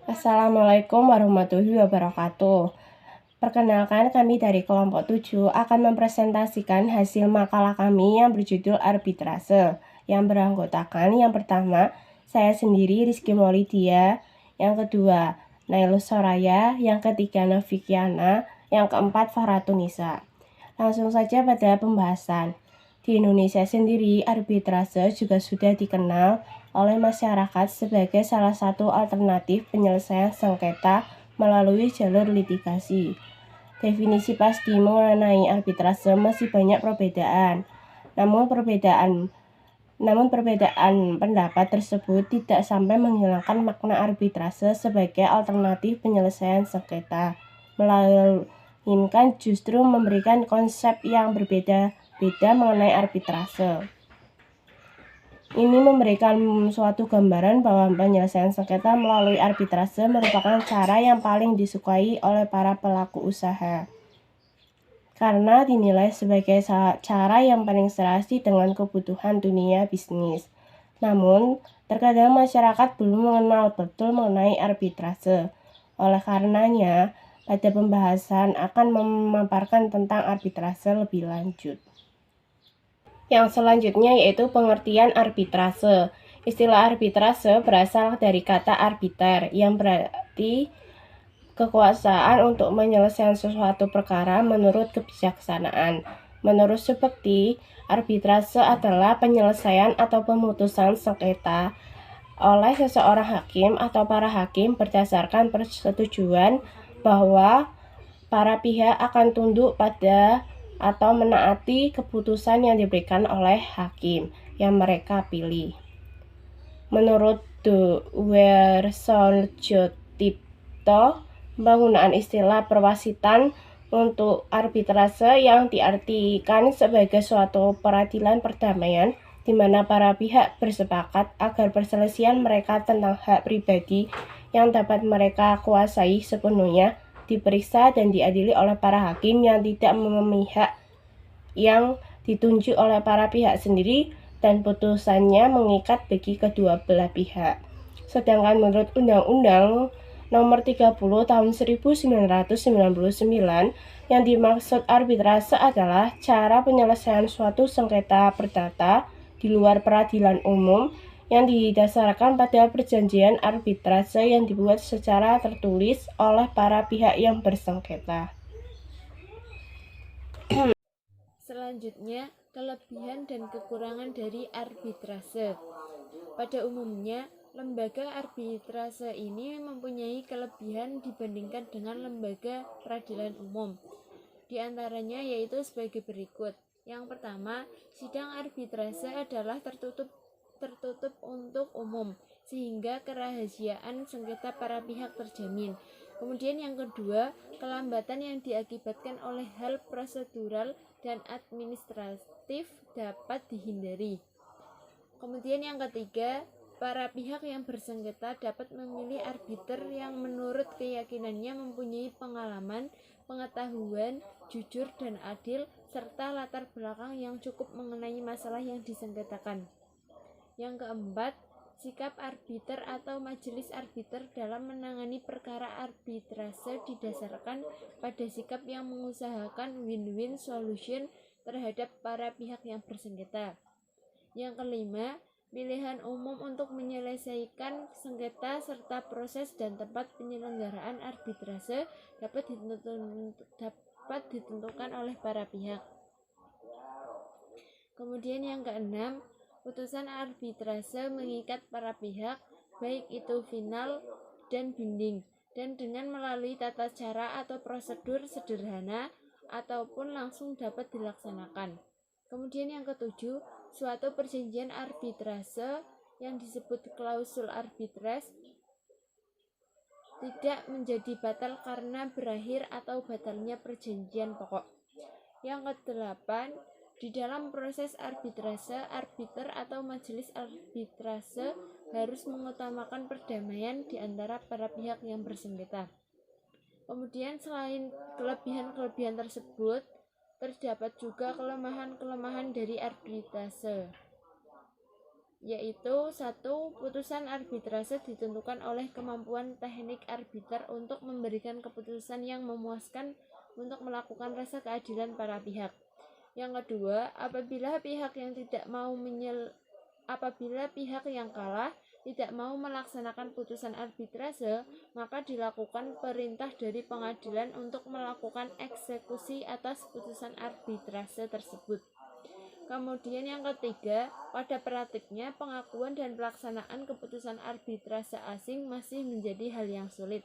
Assalamualaikum warahmatullahi wabarakatuh. Perkenalkan, kami dari kelompok 7 akan mempresentasikan hasil makalah kami yang berjudul arbitrase, yang beranggotakan yang pertama, saya sendiri Rizky Maulidia, yang kedua, Nailus Soraya, yang ketiga, Nafikiana, yang keempat, Fahratunisa. Langsung saja pada pembahasan. Di Indonesia sendiri, arbitrase juga sudah dikenal oleh masyarakat sebagai salah satu alternatif penyelesaian sengketa melalui jalur litigasi. Definisi pasti mengenai arbitrase masih banyak perbedaan. Namun perbedaan pendapat tersebut tidak sampai menghilangkan makna arbitrase sebagai alternatif penyelesaian sengketa, melainkan justru memberikan konsep yang berbeda-beda mengenai arbitrase. Ini memberikan suatu gambaran bahwa penyelesaian sengketa melalui arbitrase merupakan cara yang paling disukai oleh para pelaku usaha, karena dinilai sebagai cara yang paling serasi dengan kebutuhan dunia bisnis. Namun, terkadang masyarakat belum mengenal betul mengenai arbitrase. Oleh karenanya, pada pembahasan akan memaparkan tentang arbitrase lebih lanjut. Yang selanjutnya yaitu pengertian arbitrase. Istilah arbitrase berasal dari kata arbiter, yang berarti kekuasaan untuk menyelesaikan sesuatu perkara menurut kebijaksanaan. Menurut Subekti, arbitrase adalah penyelesaian atau pemutusan sengketa oleh seseorang hakim atau para hakim berdasarkan persetujuan bahwa para pihak akan tunduk pada atau menaati keputusan yang diberikan oleh hakim yang mereka pilih. Menurut Wersonjotipto, penggunaan istilah perwasitan untuk arbitrase yang diartikan sebagai suatu peradilan perdamaian di mana para pihak bersepakat agar perselisihan mereka tentang hak pribadi yang dapat mereka kuasai sepenuhnya diperiksa dan diadili oleh para hakim yang tidak memihak, yang ditunjuk oleh para pihak sendiri, dan putusannya mengikat bagi kedua belah pihak. Sedangkan menurut Undang-Undang Nomor 30 Tahun 1999, yang dimaksud arbitrase adalah cara penyelesaian suatu sengketa perdata di luar peradilan umum yang didasarkan pada perjanjian arbitrase yang dibuat secara tertulis oleh para pihak yang bersengketa. Selanjutnya, kelebihan dan kekurangan dari arbitrase. Pada umumnya, lembaga arbitrase ini mempunyai kelebihan dibandingkan dengan lembaga peradilan umum. Di antaranya yaitu sebagai berikut. Yang pertama, sidang arbitrase adalah tertutup untuk umum, sehingga kerahasiaan sengketa para pihak terjamin. Kemudian yang kedua, kelambatan yang diakibatkan oleh hal prosedural dan administratif dapat dihindari. Kemudian yang ketiga, para pihak yang bersengketa dapat memilih arbiter yang menurut keyakinannya mempunyai pengalaman, pengetahuan, jujur dan adil, serta latar belakang yang cukup mengenai masalah yang disengketakan. Yang keempat, sikap arbiter atau majelis arbiter dalam menangani perkara arbitrase didasarkan pada sikap yang mengusahakan win-win solution terhadap para pihak yang bersengketa. Yang kelima, pilihan umum untuk menyelesaikan sengketa serta proses dan tempat penyelenggaraan arbitrase dapat ditentukan oleh para pihak. Kemudian yang keenam, putusan arbitrase mengikat para pihak, baik itu final dan binding, dan dengan melalui tata cara atau prosedur sederhana ataupun langsung dapat dilaksanakan. Kemudian yang ketujuh, suatu perjanjian arbitrase yang disebut klausul arbitras tidak menjadi batal karena berakhir atau batalnya perjanjian pokok. Yang kedelapan, di dalam proses arbitrase, arbiter atau majelis arbitrase harus mengutamakan perdamaian di antara para pihak yang bersengketa. Kemudian selain kelebihan-kelebihan tersebut, terdapat juga kelemahan-kelemahan dari arbitrase. yaitu satu, putusan arbitrase ditentukan oleh kemampuan teknik arbiter untuk memberikan keputusan yang memuaskan untuk melakukan rasa keadilan para pihak. Yang kedua, apabila pihak yang kalah tidak mau melaksanakan putusan arbitrase, maka dilakukan perintah dari pengadilan untuk melakukan eksekusi atas putusan arbitrase tersebut. Kemudian yang ketiga, pada praktiknya pengakuan dan pelaksanaan keputusan arbitrase asing masih menjadi hal yang sulit.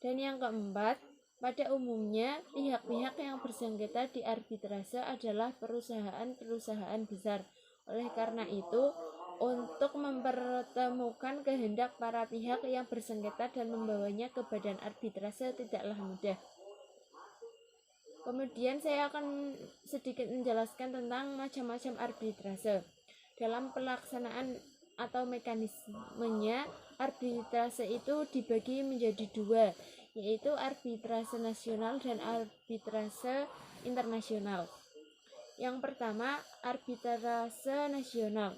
Dan yang keempat, pada umumnya pihak-pihak yang bersengketa di arbitrase adalah perusahaan-perusahaan besar. Oleh karena itu, untuk mempertemukan kehendak para pihak yang bersengketa dan membawanya ke badan arbitrase tidaklah mudah. Kemudian saya akan sedikit menjelaskan tentang macam-macam arbitrase. Dalam pelaksanaan atau mekanismenya, arbitrase itu dibagi menjadi dua, yaitu arbitrase nasional dan arbitrase internasional. Yang pertama, arbitrase nasional.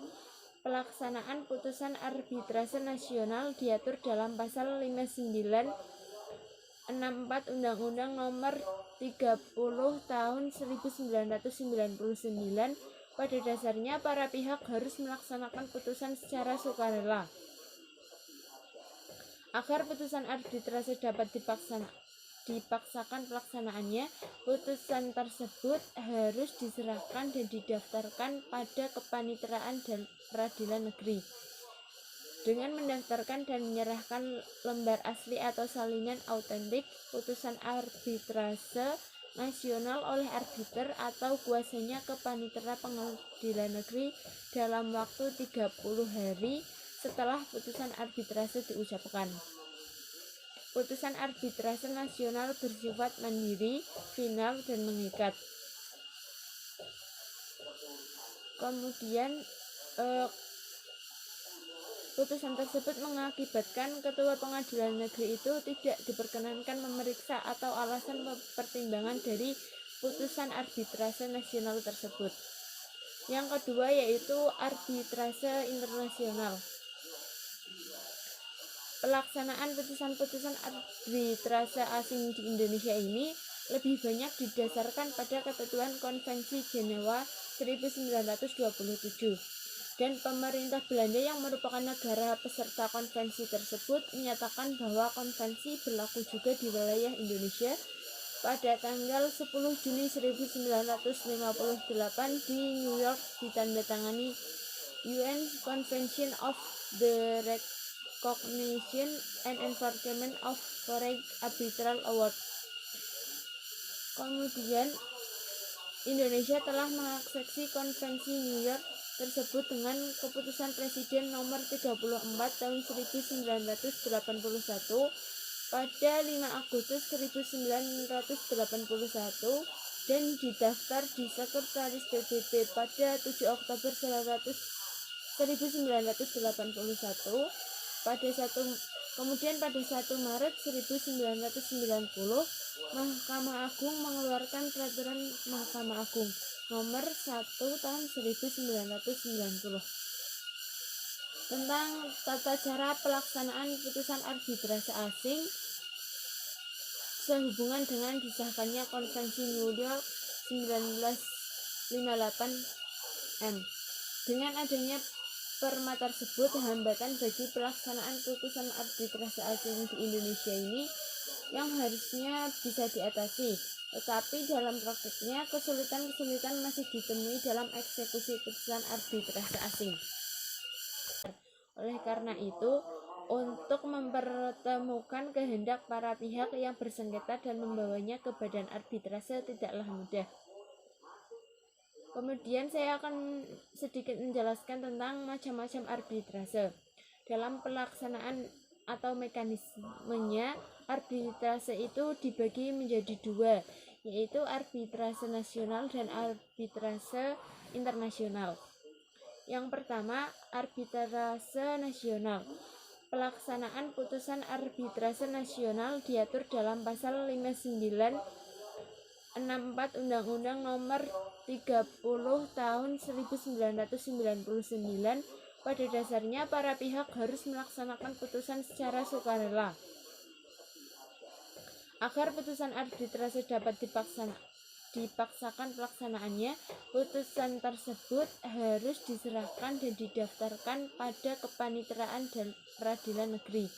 Pelaksanaan putusan arbitrase nasional diatur dalam pasal 5964 Undang-Undang Nomor 30 Tahun 1999. Pada dasarnya para pihak harus melaksanakan putusan secara sukarela. Agar putusan arbitrase dapat dipaksakan pelaksanaannya, putusan tersebut harus diserahkan dan didaftarkan pada Kepanitraan dan Peradilan Negeri. Dengan mendaftarkan dan menyerahkan lembar asli atau salinan autentik putusan arbitrase nasional oleh arbiter atau kuasanya ke Panitera Pengadilan Negeri dalam waktu 30 hari setelah putusan arbitrase diucapkan. Putusan arbitrase nasional bersifat mandiri, final, dan mengikat. Kemudian putusan tersebut mengakibatkan ketua pengadilan negeri itu tidak diperkenankan memeriksa atau alasan pertimbangan dari putusan arbitrase nasional tersebut. Yang kedua yaitu arbitrase internasional. Pelaksanaan putusan-putusan arbitrase asing di Indonesia ini lebih banyak didasarkan pada ketentuan Konvensi Jenewa 1927 dan pemerintah Belanda yang merupakan negara peserta konvensi tersebut menyatakan bahwa konvensi berlaku juga di wilayah Indonesia pada tanggal 10 Juni 1958 di New York ditandatangani UN Convention of the Recognition and Enforcement of Foreign Arbitral Award. Kemudian Indonesia telah mengaksepsi konvensi New York tersebut dengan keputusan Presiden nomor 34 tahun 1981 pada 5 Agustus 1981 dan didaftar di Sekretaris PBB pada 7 Oktober 1981. Kemudian pada 1 Maret 1990 Mahkamah Agung mengeluarkan Peraturan Mahkamah Agung Nomor 1 Tahun 1990 tentang tata cara pelaksanaan putusan arbitrase asing sehubungan dengan disahkannya Konvensi New York 1958 M. Dengan adanya perma tersebut, hambatan bagi pelaksanaan putusan arbitrase asing di Indonesia ini yang harusnya bisa diatasi, tetapi dalam praktiknya kesulitan-kesulitan masih ditemui dalam eksekusi putusan arbitrase asing. Oleh karena itu, untuk mempertemukan kehendak para pihak yang bersengketa dan membawanya ke badan arbitrase tidaklah mudah. Kemudian saya akan sedikit menjelaskan tentang macam-macam arbitrase. Dalam pelaksanaan atau mekanismenya, arbitrase itu dibagi menjadi dua, yaitu arbitrase nasional dan arbitrase internasional. Yang pertama, arbitrase nasional. Pelaksanaan putusan arbitrase nasional diatur dalam pasal 5964 Undang-Undang Nomor 30 tahun 1999, pada dasarnya para pihak harus melaksanakan putusan secara sukarela. Agar putusan arbitrase dapat dipaksakan pelaksanaannya, putusan tersebut harus diserahkan dan didaftarkan pada Kepanitraan dan Peradilan Negeri.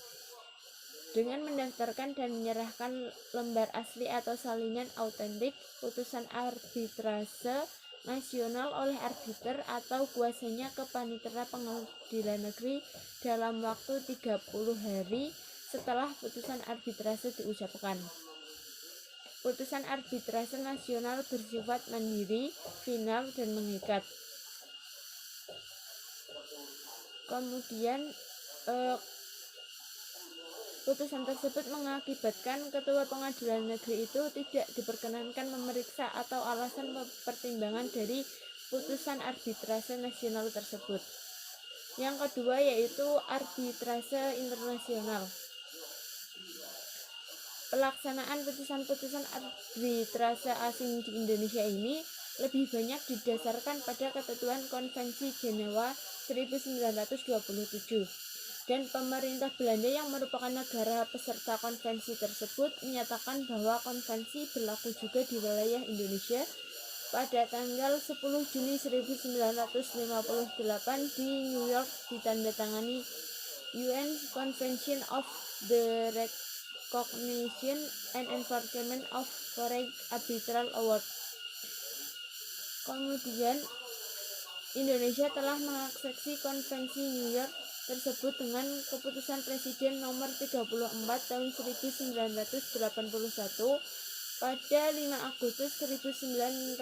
Dengan mendaftarkan dan menyerahkan lembar asli atau salinan autentik putusan arbitrase nasional oleh arbiter atau kuasanya ke Panitera Pengadilan Negeri dalam waktu 30 hari setelah putusan arbitrase diucapkan. Putusan arbitrase nasional bersifat mandiri, final, dan mengikat. Kemudian putusan tersebut mengakibatkan Ketua Pengadilan Negeri itu tidak diperkenankan memeriksa atau alasan pertimbangan dari putusan arbitrase nasional tersebut. Yang kedua yaitu arbitrase internasional. Pelaksanaan putusan-putusan arbitrase asing di Indonesia ini lebih banyak didasarkan pada ketentuan Konvensi Jenewa 1927. Dan pemerintah Belanda yang merupakan negara peserta konvensi tersebut menyatakan bahwa konvensi berlaku juga di wilayah Indonesia pada tanggal 10 Juni 1958 di New York ditandatangani UN Convention of the Recognition and Enforcement of Foreign Arbitral Award. Kemudian Indonesia telah mengaksepsi konvensi New York tersebut dengan keputusan Presiden nomor 34 tahun 1981 pada 5 Agustus 1981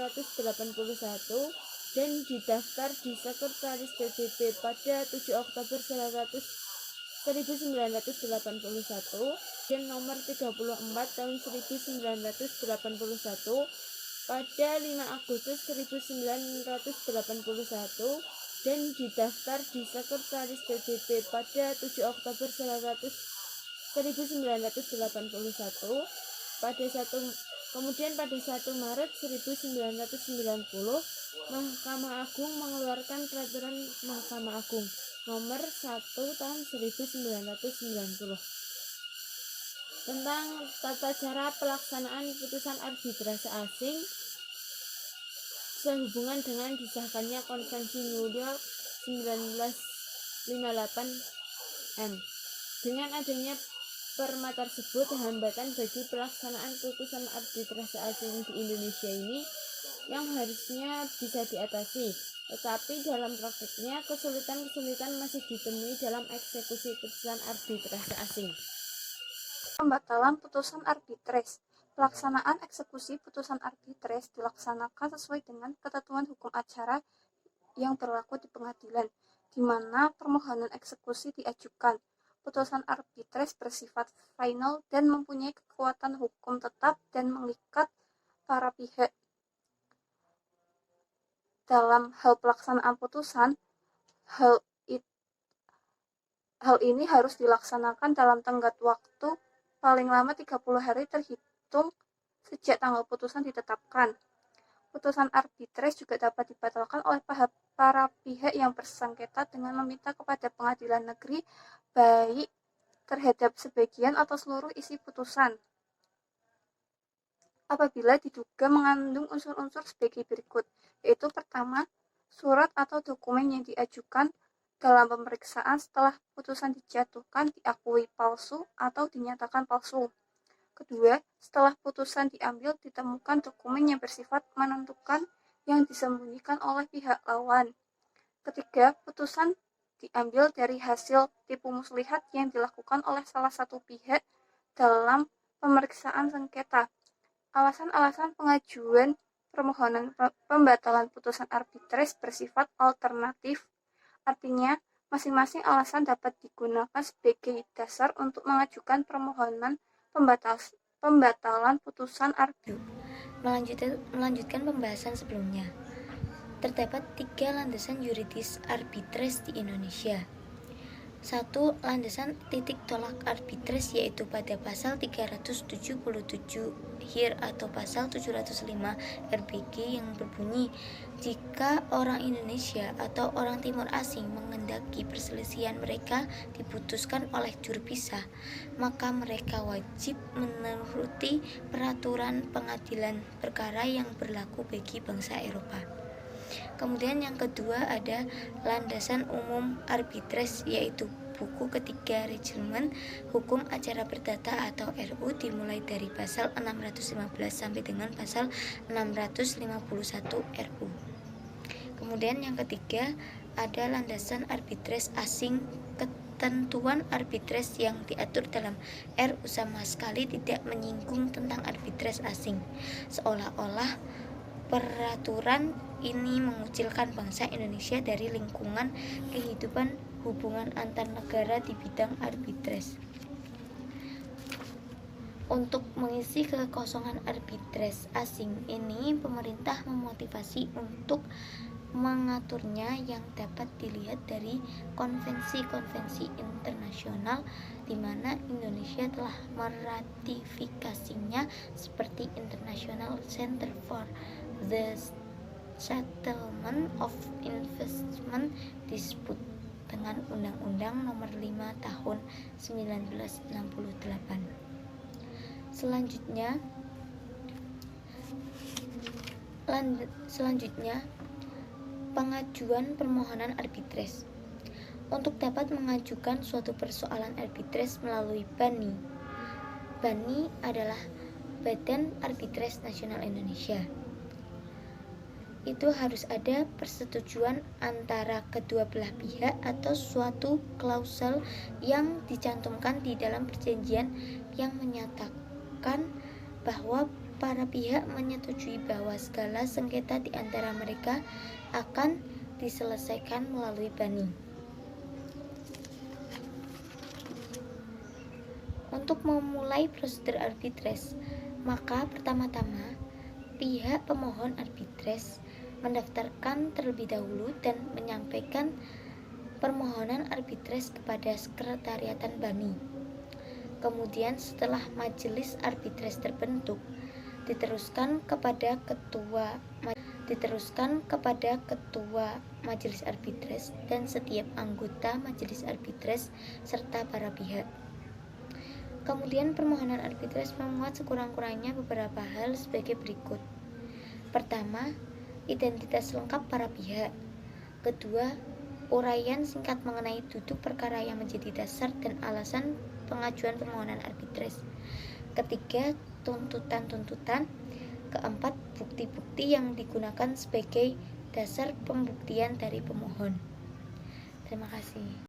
dan didaftar di Sekretaris PBB pada 7 Oktober 1981 dan nomor 34 tahun 1981 pada 5 Agustus 1981 dan didaftar di Sekretaris PBB pada 7 Oktober 1981 kemudian pada 1 Maret 1990 Mahkamah Agung mengeluarkan Peraturan Mahkamah Agung nomor 1 tahun 1990 tentang tata cara pelaksanaan putusan arbitrase asing sehubungan dengan disahkannya Konvensi New York 1958 Dengan adanya perma tersebut, hambatan bagi pelaksanaan putusan arbitrase asing di Indonesia ini yang harusnya bisa diatasi. Tetapi dalam praktiknya kesulitan-kesulitan masih ditemui dalam eksekusi putusan arbitrase asing. Pembatalan putusan arbitrase. Pelaksanaan eksekusi putusan arbitrase dilaksanakan sesuai dengan ketentuan hukum acara yang berlaku di pengadilan, di mana permohonan eksekusi diajukan. Putusan arbitrase bersifat final dan mempunyai kekuatan hukum tetap dan mengikat para pihak. Dalam hal pelaksanaan putusan, hal ini harus dilaksanakan dalam tenggat waktu paling lama 30 hari terhitung sejak tanggal putusan ditetapkan. Putusan arbitrase juga dapat dibatalkan oleh para pihak yang bersengketa dengan meminta kepada pengadilan negeri baik terhadap sebagian atau seluruh isi putusan. Apabila diduga mengandung unsur-unsur sebagai berikut, yaitu pertama, surat atau dokumen yang diajukan dalam pemeriksaan setelah putusan dijatuhkan diakui palsu atau dinyatakan palsu. Kedua, setelah putusan diambil ditemukan dokumen yang bersifat menentukan yang disembunyikan oleh pihak lawan. Ketiga, putusan diambil dari hasil tipu muslihat yang dilakukan oleh salah satu pihak dalam pemeriksaan sengketa. Alasan-alasan pengajuan permohonan pembatalan putusan arbitrase bersifat alternatif, artinya masing-masing alasan dapat digunakan sebagai dasar untuk mengajukan permohonan pembatalan putusan arbitrase. Melanjutkan pembahasan sebelumnya, terdapat 3 landasan yuridis arbitrase di Indonesia. Satu, landasan titik tolak arbitres yaitu pada pasal 377 HIR atau pasal 705 RBG yang berbunyi, jika orang Indonesia atau orang Timur asing mengendaki perselisihan mereka diputuskan oleh juru pisah, maka mereka wajib menuruti peraturan pengadilan perkara yang berlaku bagi bangsa Eropa. Kemudian yang kedua ada landasan umum arbitres yaitu buku ketiga Reglement Hukum Acara Perdata atau RU dimulai dari pasal 615 sampai dengan pasal 651 RU. Kemudian yang ketiga ada landasan arbitres asing. Ketentuan arbitres yang diatur dalam RU sama sekali tidak menyinggung tentang arbitres asing, seolah-olah peraturan ini mengucilkan bangsa Indonesia dari lingkungan kehidupan hubungan antar negara di bidang arbitres. Untuk mengisi kekosongan arbitres asing ini, pemerintah memotivasi untuk mengaturnya yang dapat dilihat dari konvensi-konvensi internasional di mana Indonesia telah meratifikasinya, seperti International Center for the Settlement of Investment Dispute dengan Undang-Undang Nomor 5 Tahun 1968. Selanjutnya, pengajuan permohonan arbitres. Untuk dapat mengajukan suatu persoalan arbitres melalui BANI. BANI adalah Badan Arbitres Nasional Indonesia. Itu harus ada persetujuan antara kedua belah pihak atau suatu klausel yang dicantumkan di dalam perjanjian yang menyatakan bahwa para pihak menyetujui bahwa segala sengketa di antara mereka akan diselesaikan melalui BANI. Untuk memulai prosedur arbitres, maka pertama-tama pihak pemohon arbitres mendaftarkan terlebih dahulu dan menyampaikan permohonan arbitres kepada sekretariatan BANI. Kemudian setelah majelis arbitres terbentuk, diteruskan kepada ketua majelis arbitres dan setiap anggota majelis arbitres serta para pihak. Kemudian permohonan arbitres memuat sekurang-kurangnya beberapa hal sebagai berikut. Pertama, identitas lengkap para pihak. Kedua, uraian singkat mengenai duduk perkara yang menjadi dasar dan alasan pengajuan permohonan arbitres. Ketiga, tuntutan-tuntutan. Keempat, bukti-bukti yang digunakan sebagai dasar pembuktian dari pemohon. Terima kasih.